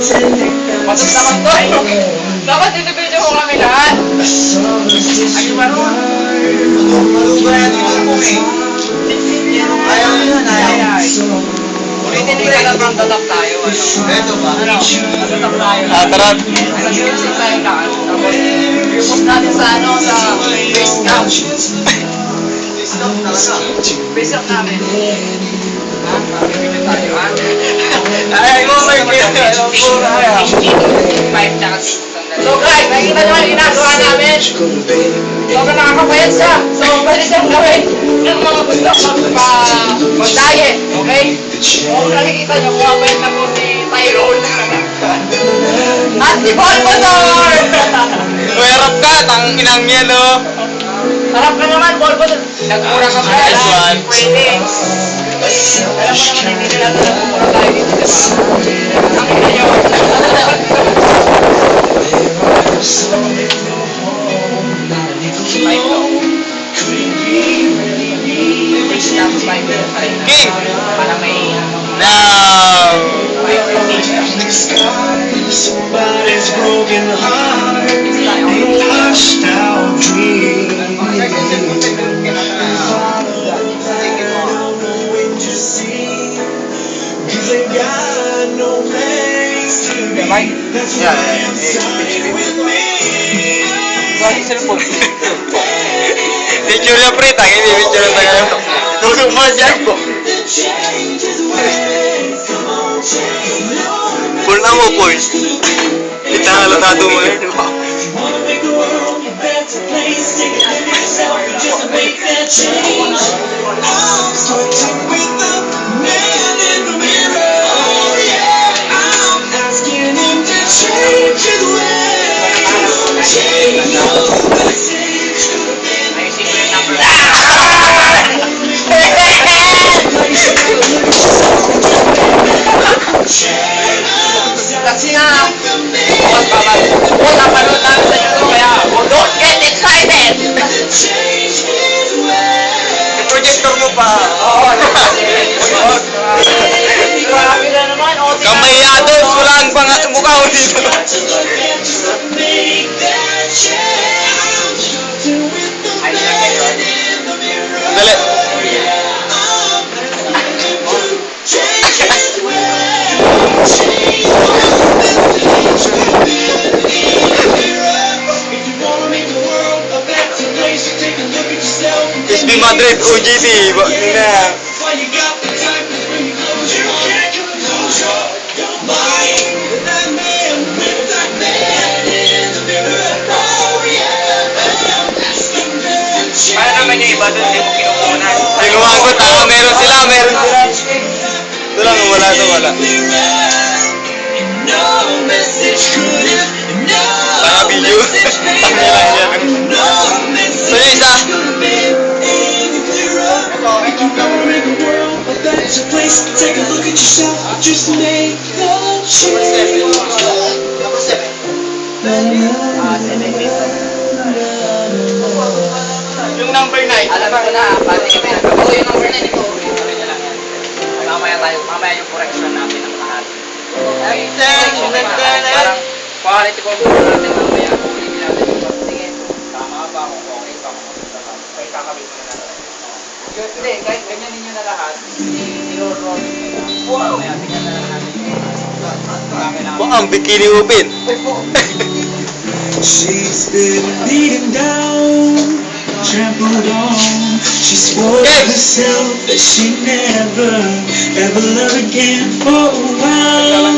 Patag naman to. Dapat dinibidyo ko kami lahat. Ay, maroon. Maroon yung eh. Ayaw yun, ayaw. Ulitin nila lang ang tatap tayo. Ito ba? Ano? Tatap tayo. Tara. Nag-music tayo lahat. Tapos, i-post natin sa ano, sa face cam. Face up namin. Ha? Makikita tayo, ha? Ay, mo may kaya. So guys, nakikita naman yung ginagawa namin. Sobrang nakakapayat siya. So, pwede siyang gawin ng mga gusto mag-diet. Okay? So, nakikita niyo, kumapayat na po si Tyrone. At si Bolbodor! Werap ka, tanginang yan, no? Harap ka naman, Bolbodor. Nagmura ka pa. Nice one. Pwede. Alam mo naman, hindi nila nagmura tayo dito, diba? Nakikita niyo. King! Now! Somebody's broken heart, a washed out dream. Cause I got no place to be. That's why I'm starting with me. Picture niya pre, hindi picture na tayo. Tulog mo dyan po. Full na mo, boys. Kita nga latado mo yun. Wanna make the world a better place. Take a look at yourself just to make that change. I'm starting with the man in the mirror. Oh yeah, I'm asking him to change his ways. Change your message to the Kasi nga, wala pa nun namin sa YouTube, kaya don't get excited! Projector mo pa. Oo, grabe na naman. Kamay ados, wala ang mukha ko dito. Dali. SB Madrid, UGT. Ini na. Kaya naman yung iba doon, hindi mo kinukunan. Kinuha ko, tama, meron sila. Ito lang, wala. Tanga video. Tanga lang yan. So yung isa. Take a look at yourself, just make the change. Yung number 9. Alam ko na, pati kami. Oo, yung number 9 ito. Ulit na lang yan. Mamaya yung correction natin ng lahat. Okay. Parang quality control natin mamaya. Ulit natin yung pagtingin. Tama ba kung okay pa kung okay kakabit mo na natin. Hindi, kahit ganyan ninyo na lahat, i-roll nyo na. Mamaya, tingnan na lang natin yung Ang bikini open. She's been beaten down, trampled on. She swore to herself that she never, ever love again for a while.